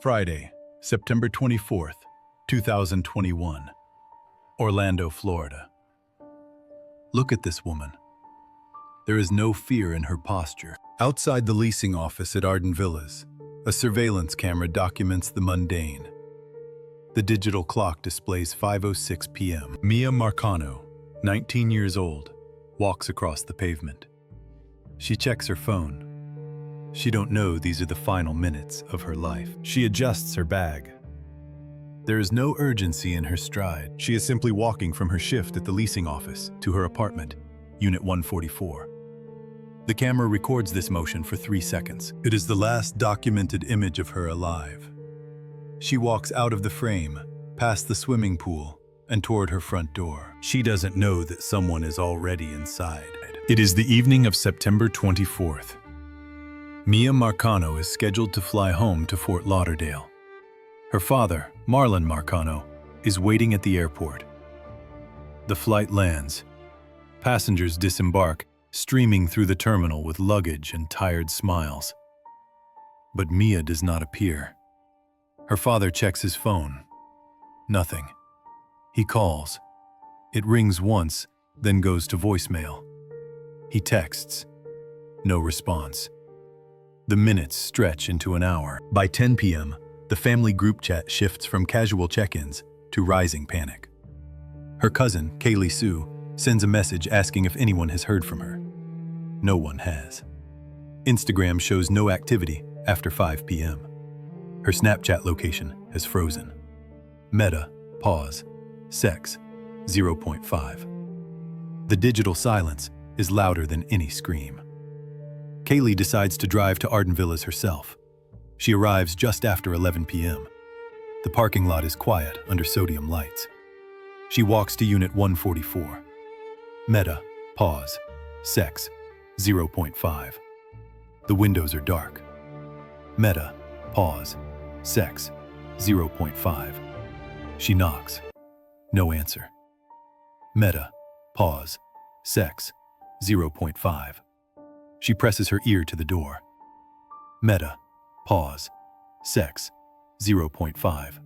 Friday, September 24th, 2021. Orlando, Florida. Look at this woman. There is no fear in her posture. Outside the leasing office at Arden Villas, a surveillance camera documents the mundane. The digital clock displays 5:06 p.m. Miya Marcano, 19 years old, walks across the pavement. She checks her phone. She don't know these are the final minutes of her life. She adjusts her bag. There is no urgency in her stride. She is simply walking from her shift at the leasing office to her apartment, Unit 144. The camera records this motion for 3 seconds. It is the last documented image of her alive. She walks out of the frame, past the swimming pool, and toward her front door. She doesn't know that someone is already inside. It is the evening of September 24th. Miya Marcano is scheduled to fly home to Fort Lauderdale. Her father, Marlon Marcano, is waiting at the airport. The flight lands. Passengers disembark, streaming through the terminal with luggage and tired smiles. But Miya does not appear. Her father checks his phone. Nothing. He calls. It rings once, then goes to voicemail. He texts. No response. The minutes stretch into an hour. By 10 p.m., the family group chat shifts from casual check-ins to rising panic. Her cousin, Kaylee Sue, sends a message asking if anyone has heard from her. No one has. Instagram shows no activity after 5 p.m. Her Snapchat location has frozen. Meta, pause, sex, 0.5. The digital silence is louder than any scream. Kaylee decides to drive to Arden Villas herself. She arrives just after 11 p.m. The parking lot is quiet under sodium lights. She walks to Unit 144. Meta, pause, sex, 0.5. The windows are dark. Meta, pause, sex, 0.5. She knocks. No answer. Meta, pause, sex, 0.5. She presses her ear to the door. Meta, pause, sex, 0.5.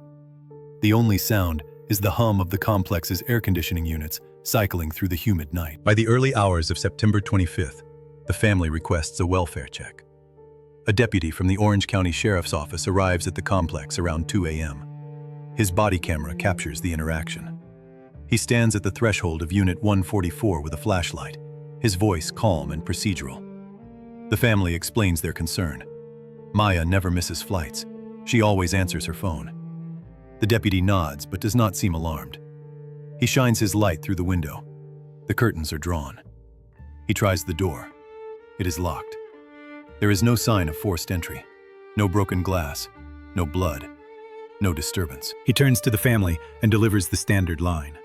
The only sound is the hum of the complex's air conditioning units cycling through the humid night. By the early hours of September 25th, the family requests a welfare check. A deputy from the Orange County Sheriff's Office arrives at the complex around 2 a.m. His body camera captures the interaction. He stands at the threshold of Unit 144 with a flashlight, his voice calm and procedural. The family explains their concern. Miya never misses flights. She always answers her phone. The deputy nods but does not seem alarmed. He shines his light through the window. The curtains are drawn. He tries the door. It is locked. There is no sign of forced entry. No broken glass. No blood. No disturbance. He turns to the family and delivers the standard line.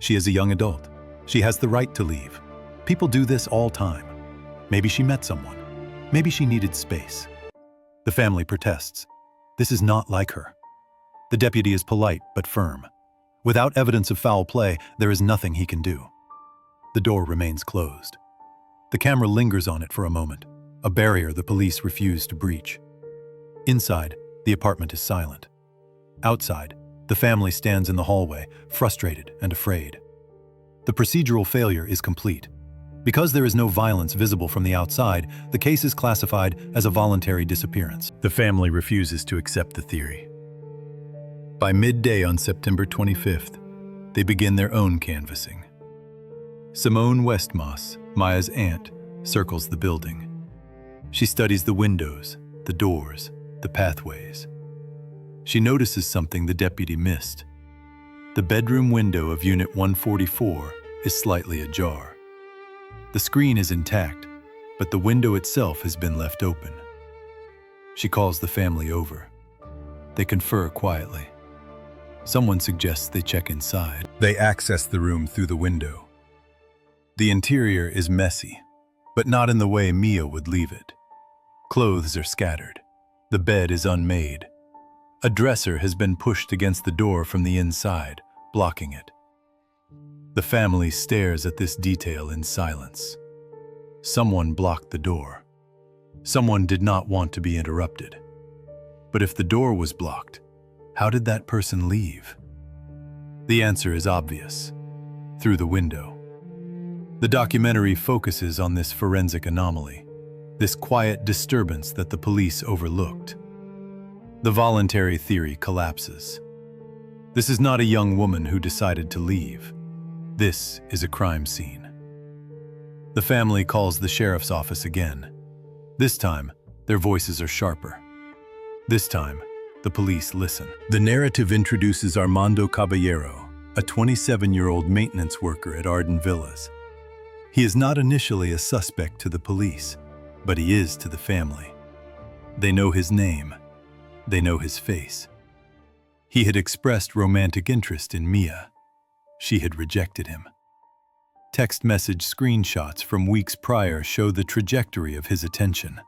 She is a young adult. She has the right to leave. People do this all time. Maybe she met someone. Maybe she needed space. The family protests. This is not like her. The deputy is polite but firm. Without evidence of foul play, there is nothing he can do. The door remains closed. The camera lingers on it for a moment, a barrier the police refuse to breach. Inside, the apartment is silent. Outside, the family stands in the hallway, frustrated and afraid. The procedural failure is complete. Because there is no violence visible from the outside, the case is classified as a voluntary disappearance. The family refuses to accept the theory. By midday on September 25th, they begin their own canvassing. Simone Westmoss, Miya's aunt, circles the building. She studies the windows, the doors, the pathways. She notices something the deputy missed. The bedroom window of Unit 144 is slightly ajar. The screen is intact, but the window itself has been left open. She calls the family over. They confer quietly. Someone suggests they check inside. They access the room through the window. The interior is messy, but not in the way Miya would leave it. Clothes are scattered. The bed is unmade. A dresser has been pushed against the door from the inside, blocking it. The family stares at this detail in silence. Someone blocked the door. Someone did not want to be interrupted. But if the door was blocked, how did that person leave? The answer is obvious: through the window. The documentary focuses on this forensic anomaly, this quiet disturbance that the police overlooked. The voluntary theory collapses. This is not a young woman who decided to leave. This is a crime scene. The family calls the sheriff's office again. This time, their voices are sharper. This time, the police listen. The narrative introduces Armando Caballero, a 27-year-old maintenance worker at Arden Villas. He is not initially a suspect to the police, but he is to the family. They know his name. They know his face. He had expressed romantic interest in Miya. She had rejected him. Text message screenshots from weeks prior show the trajectory of his attention.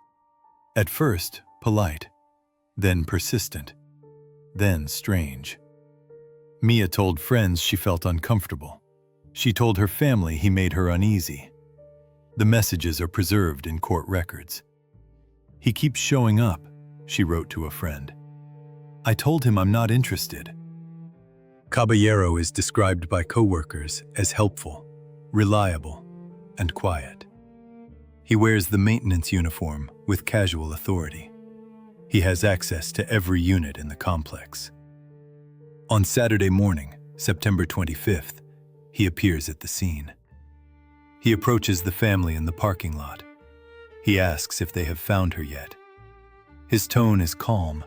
At first, polite, then persistent, then strange. Miya told friends she felt uncomfortable. She told her family he made her uneasy. The messages are preserved in court records. "He keeps showing up," she wrote to a friend. "I told him I'm not interested." Caballero is described by coworkers as helpful, reliable, and quiet. He wears the maintenance uniform with casual authority. He has access to every unit in the complex. On Saturday morning, September 25th, he appears at the scene. He approaches the family in the parking lot. He asks if they have found her yet. His tone is calm,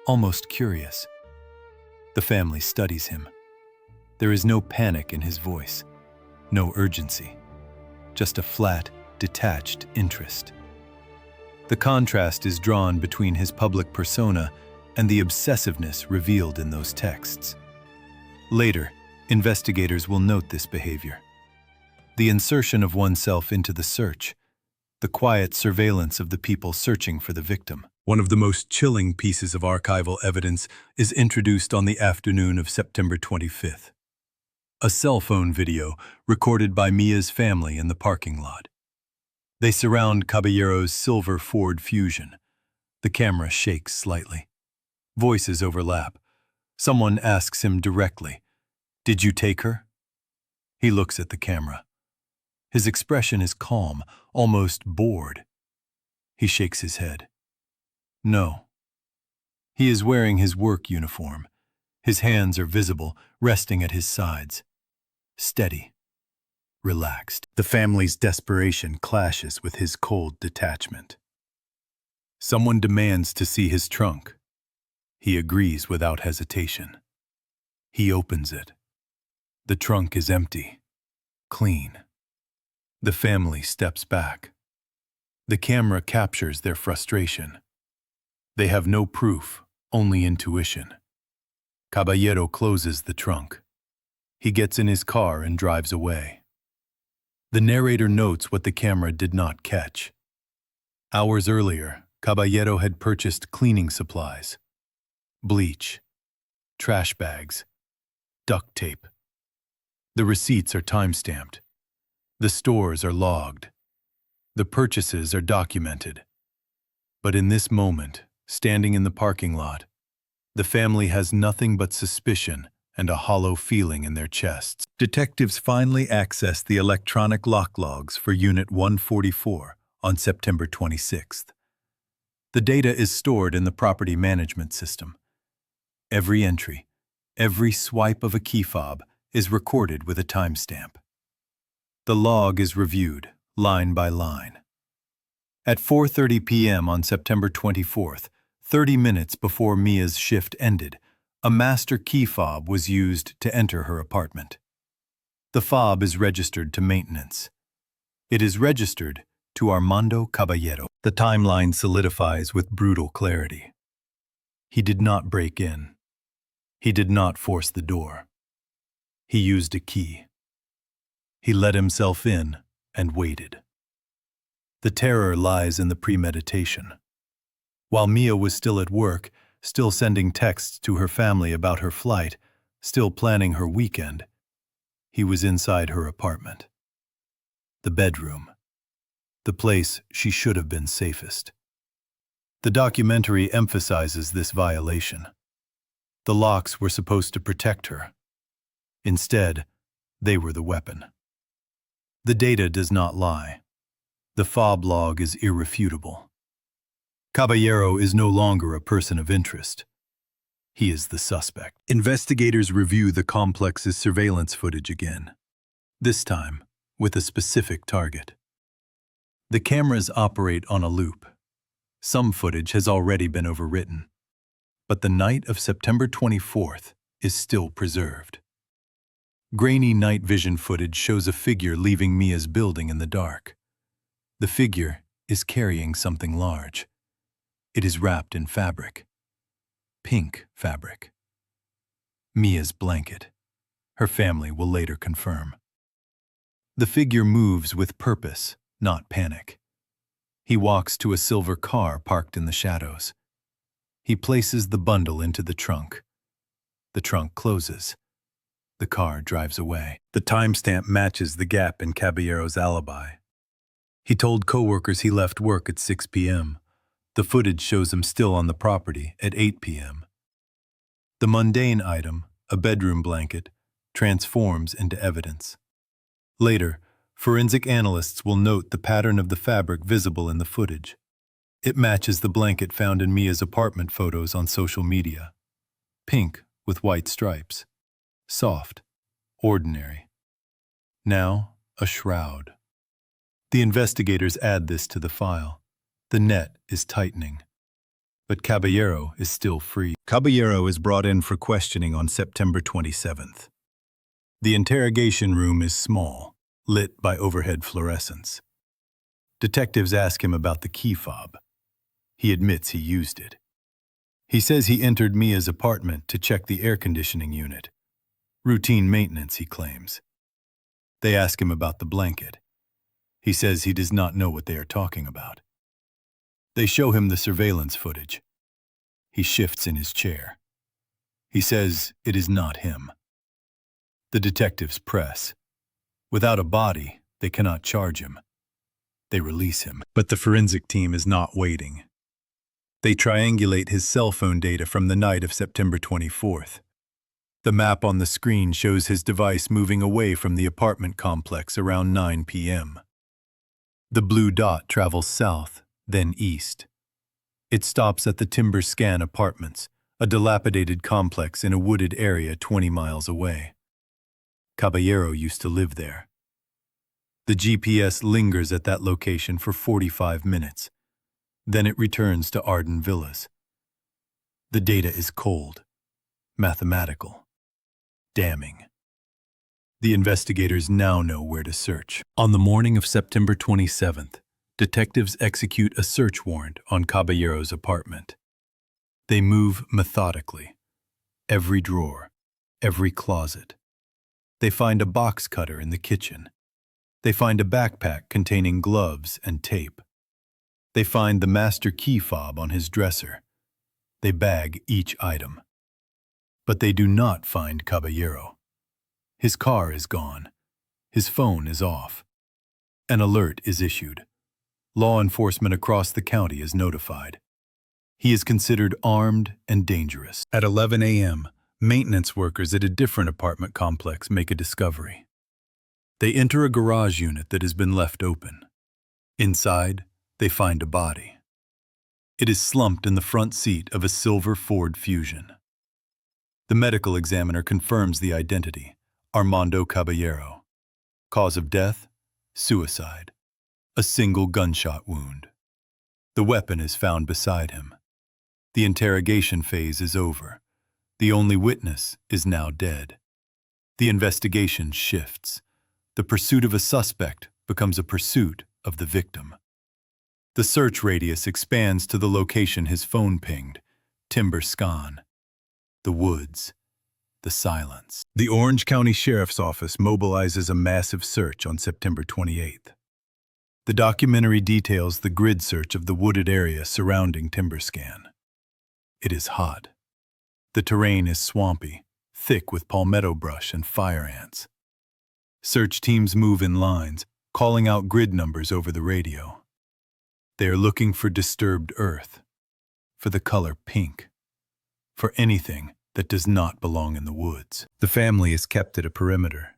almost curious. The family studies him. There is no panic in his voice, no urgency, just a flat, detached interest. The contrast is drawn between his public persona and the obsessiveness revealed in those texts. Later, investigators will note this behavior. The insertion of oneself into the search, the quiet surveillance of the people searching for the victim. One of the most chilling pieces of archival evidence is introduced on the afternoon of September 25th. A cell phone video recorded by Miya's family in the parking lot. They surround Caballero's silver Ford Fusion. The camera shakes slightly. Voices overlap. Someone asks him directly, "Did you take her?" He looks at the camera. His expression is calm, almost bored. He shakes his head. No. He is wearing his work uniform. His hands are visible, resting at his sides. Steady. Relaxed. The family's desperation clashes with his cold detachment. Someone demands to see his trunk. He agrees without hesitation. He opens it. The trunk is empty, clean. The family steps back. The camera captures their frustration. They have no proof, only intuition. Caballero closes the trunk. He gets in his car and drives away. The narrator notes what the camera did not catch. Hours earlier, Caballero had purchased cleaning supplies: bleach, trash bags, duct tape. The receipts are time-stamped. The stores are logged. The purchases are documented. But in this moment, standing in the parking lot, the family has nothing but suspicion and a hollow feeling in their chests. Detectives finally access the electronic lock logs for Unit 144 on September 26th. The data is stored in the property management system. Every entry, every swipe of a key fob is recorded with a timestamp. The log is reviewed, line by line. At 4:30 p.m. on September 24th, 30 minutes before Miya's shift ended, a master key fob was used to enter her apartment. The fob is registered to maintenance. It is registered to Armando Caballero. The timeline solidifies with brutal clarity. He did not break in. He did not force the door. He used a key. He let himself in and waited. The terror lies in the premeditation. While Miya was still at work, still sending texts to her family about her flight, still planning her weekend, he was inside her apartment. The bedroom. The place she should have been safest. The documentary emphasizes this violation. The locks were supposed to protect her. Instead, they were the weapon. The data does not lie. The fob log is irrefutable. Caballero is no longer a person of interest. He is the suspect. Investigators review the complex's surveillance footage again, this time with a specific target. The cameras operate on a loop. Some footage has already been overwritten, but the night of September 24th is still preserved. Grainy night vision footage shows a figure leaving Mia's building in the dark. The figure is carrying something large. It is wrapped in fabric. Pink fabric. Mia's blanket. Her family will later confirm. The figure moves with purpose, not panic. He walks to a silver car parked in the shadows. He places the bundle into the trunk. The trunk closes. The car drives away. The timestamp matches the gap in Caballero's alibi. He told coworkers he left work at 6 p.m. The footage shows him still on the property at 8 p.m. The mundane item, a bedroom blanket, transforms into evidence. Later, forensic analysts will note the pattern of the fabric visible in the footage. It matches the blanket found in Mia's apartment photos on social media. Pink with white stripes. Soft. Ordinary. Now, a shroud. The investigators add this to the file. The net is tightening. But Caballero is still free. Caballero is brought in for questioning on September 27th. The interrogation room is small, lit by overhead fluorescence. Detectives ask him about the key fob. He admits he used it. He says he entered Mia's apartment to check the air conditioning unit. Routine maintenance, he claims. They ask him about the blanket. He says he does not know what they are talking about. They show him the surveillance footage. He shifts in his chair. He says it is not him. The detectives press. Without a body, they cannot charge him. They release him. But the forensic team is not waiting. They triangulate his cell phone data from the night of September 24th. The map on the screen shows his device moving away from the apartment complex around 9 p.m. The blue dot travels south, then east. It stops at the Timber Scan Apartments, a dilapidated complex in a wooded area 20 miles away. Caballero used to live there. The GPS lingers at that location for 45 minutes. Then it returns to Arden Villas. The data is cold, mathematical, damning. The investigators now know where to search. On the morning of September 27th, detectives execute a search warrant on Caballero's apartment. They move methodically. Every drawer, every closet. They find a box cutter in the kitchen. They find a backpack containing gloves and tape. They find the master key fob on his dresser. They bag each item. But they do not find Caballero. His car is gone. His phone is off. An alert is issued. Law enforcement across the county is notified. He is considered armed and dangerous. At 11 a.m., maintenance workers at a different apartment complex make a discovery. They enter a garage unit that has been left open. Inside, they find a body. It is slumped in the front seat of a silver Ford Fusion. The medical examiner confirms the identity, Armando Caballero. Cause of death, suicide. A single gunshot wound. The weapon is found beside him. The interrogation phase is over. The only witness is now dead. The investigation shifts. The pursuit of a suspect becomes a pursuit of the victim. The search radius expands to the location his phone pinged, Timber Scan. The woods. The silence. The Orange County Sheriff's Office mobilizes a massive search on September 28th. The documentary details the grid search of the wooded area surrounding Timber Scan. It is hot. The terrain is swampy, thick with palmetto brush and fire ants. Search teams move in lines, calling out grid numbers over the radio. They are looking for disturbed earth, for the color pink, for anything that does not belong in the woods. The family is kept at a perimeter.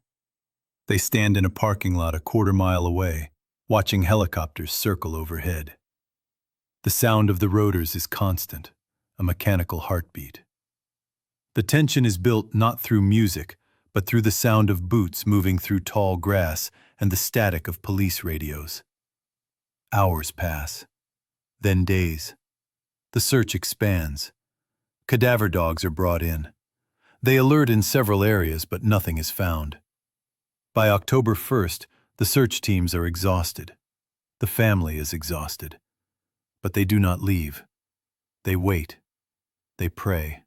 They stand in a parking lot a quarter-mile away, watching helicopters circle overhead. The sound of the rotors is constant, a mechanical heartbeat. The tension is built not through music, but through the sound of boots moving through tall grass and the static of police radios. Hours pass, then days. The search expands. Cadaver dogs are brought in. They alert in several areas, but nothing is found. By October 1st, the search teams are exhausted. The family is exhausted. But they do not leave. They wait. They pray.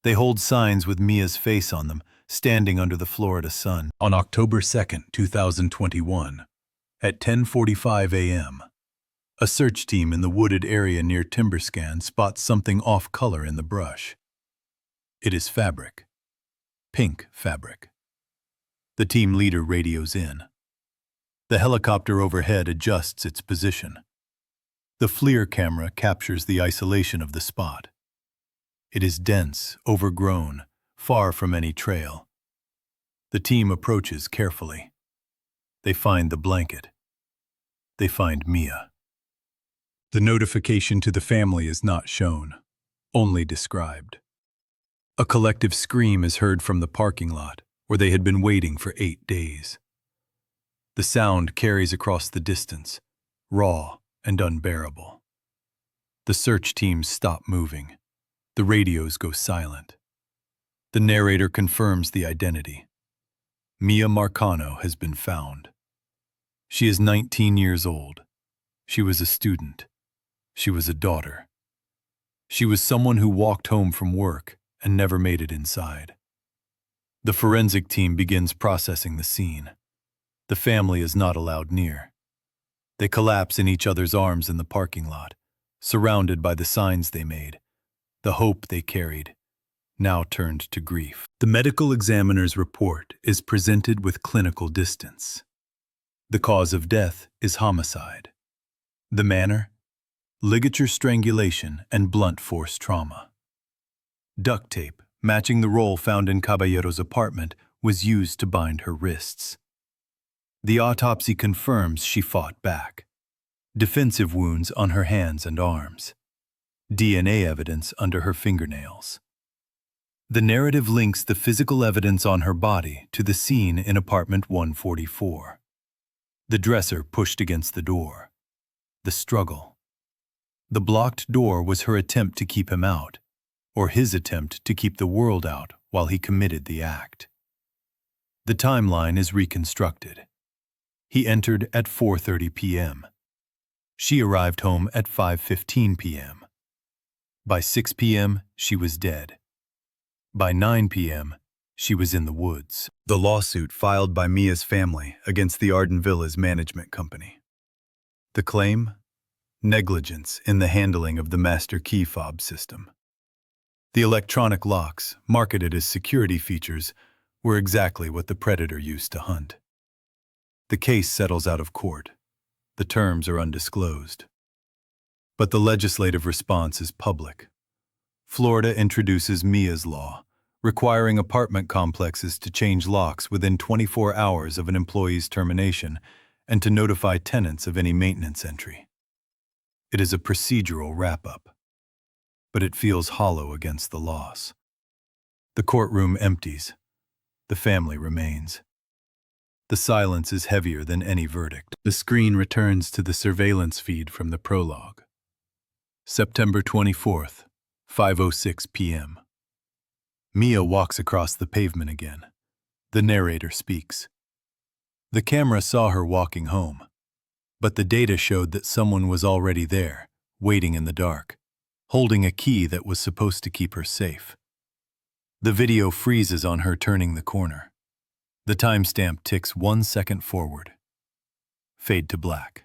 They hold signs with Mia's face on them, standing under the Florida sun. On October 2nd, 2021, at 10:45 a.m., a search team in the wooded area near Timberscan spots something off-color in the brush. It is fabric. Pink fabric. The team leader radios in. The helicopter overhead adjusts its position. The FLIR camera captures the isolation of the spot. It is dense, overgrown, far from any trail. The team approaches carefully. They find the blanket. They find Miya. The notification to the family is not shown, only described. A collective scream is heard from the parking lot, where they had been waiting for 8 days. The sound carries across the distance, raw and unbearable. The search teams stop moving. The radios go silent. The narrator confirms the identity. Miya Marcano has been found. She is 19 years old. She was a student. She was a daughter. She was someone who walked home from work and never made it inside. The forensic team begins processing the scene. The family is not allowed near. They collapse in each other's arms in the parking lot, surrounded by the signs they made, the hope they carried, now turned to grief. The medical examiner's report is presented with clinical distance. The cause of death is homicide. The manner? Ligature strangulation and blunt force trauma. Duct tape, matching the roll found in Caballero's apartment, was used to bind her wrists. The autopsy confirms she fought back. Defensive wounds on her hands and arms. DNA evidence under her fingernails. The narrative links the physical evidence on her body to the scene in apartment 144. The dresser pushed against the door. The struggle. The blocked door was her attempt to keep him out, or his attempt to keep the world out while he committed the act. The timeline is reconstructed. He entered at 4:30 p.m. She arrived home at 5:15 p.m. By 6 p.m., she was dead. By 9 p.m., she was in the woods. The lawsuit filed by Mia's family against the Arden Villas Management Company. The claim? Negligence in the handling of the master key fob system. The electronic locks, marketed as security features, were exactly what the predator used to hunt. The case settles out of court. The terms are undisclosed. But the legislative response is public. Florida introduces Mia's Law, requiring apartment complexes to change locks within 24 hours of an employee's termination and to notify tenants of any maintenance entry. It is a procedural wrap-up, but it feels hollow against the loss. The courtroom empties. The family remains. The silence is heavier than any verdict. The screen returns to the surveillance feed from the prologue. September 24th, 5:06 p.m. Miya walks across the pavement again. The narrator speaks. The camera saw her walking home, but the data showed that someone was already there, waiting in the dark, holding a key that was supposed to keep her safe. The video freezes on her turning the corner. The timestamp ticks 1 second forward. Fade to black.